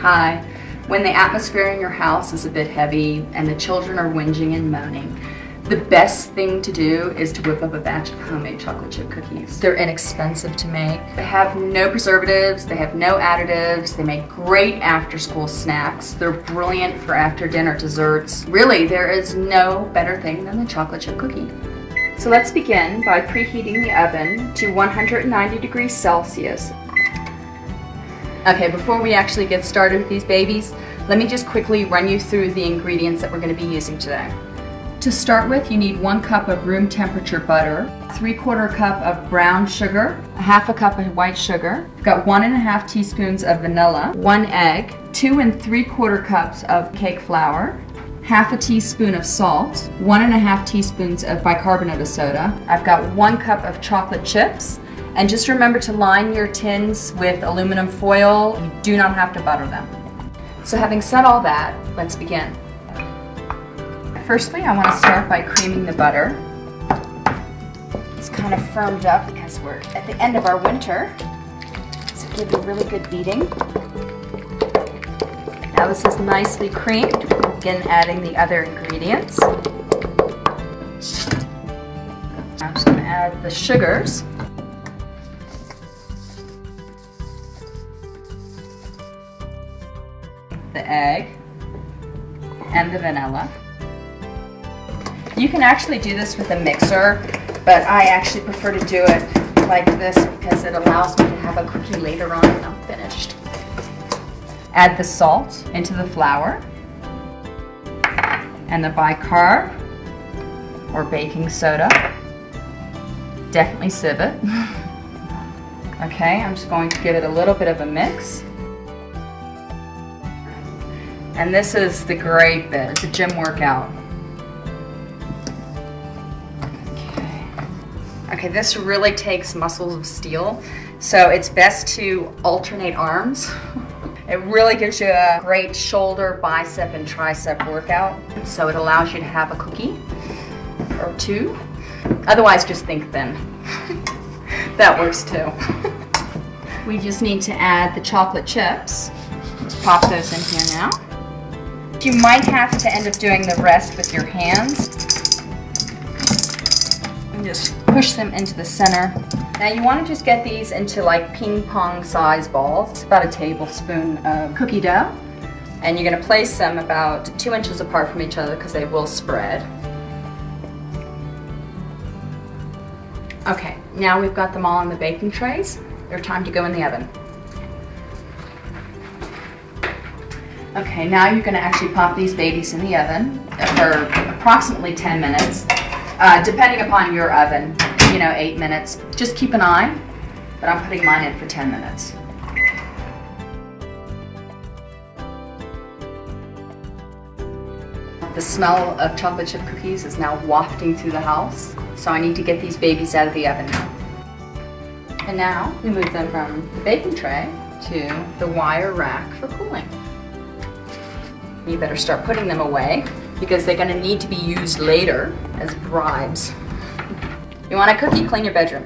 Hi. When the atmosphere in your house is a bit heavy and the children are whinging and moaning, the best thing to do is to whip up a batch of homemade chocolate chip cookies. They're inexpensive to make. They have no preservatives, they have no additives, they make great after-school snacks. They're brilliant for after-dinner desserts. Really, there is no better thing than the chocolate chip cookie. So let's begin by preheating the oven to 190 degrees Celsius. Okay, before we actually get started with these babies, let me just quickly run you through the ingredients that we're going to be using today. To start with, you need 1 cup of room temperature butter, 3/4 cup of brown sugar, 1/2 cup of white sugar. I've got 1½ teaspoons of vanilla, 1 egg, 2 3/4 cups of cake flour, 1/2 teaspoon of salt, 1½ teaspoons of bicarbonate of soda. I've got 1 cup of chocolate chips, and just remember to line your tins with aluminum foil. You do not have to butter them. So having said all that, let's begin. Firstly, I want to start by creaming the butter. It's kind of firmed up because we're at the end of our winter, so give it a really good beating. Now this is nicely creamed. We'll begin adding the other ingredients. I'm just going to add the sugars. The egg and the vanilla. You can actually do this with a mixer, but I actually prefer to do it like this because it allows me to have a cookie later on when I'm finished. Add the salt into the flour and the bicarb or baking soda. Definitely sieve it. Okay, I'm just going to give it a little bit of a mix. And this is the great bit, it's a gym workout. Okay, this really takes muscles of steel, so it's best to alternate arms. It really gives you a great shoulder, bicep, and tricep workout, so it allows you to have a cookie or two. Otherwise, just think thin. That works too. We just need to add the chocolate chips. Let's pop those in here now. You might have to end up doing the rest with your hands. And just push them into the center. Now you want to just get these into like ping pong size balls. It's about a tablespoon of cookie dough. And you're going to place them about 2 inches apart from each other because they will spread. Okay, now we've got them all on the baking trays. They're time to go in the oven. Okay, now you're going to actually pop these babies in the oven for approximately 10 minutes. Depending upon your oven, 8 minutes. Just keep an eye, but I'm putting mine in for 10 minutes. The smell of chocolate chip cookies is now wafting through the house, so I need to get these babies out of the oven now. And now we move them from the baking tray to the wire rack for cooling. You better start putting them away because they're going to need to be used later as bribes. You want a cookie? Clean your bedroom.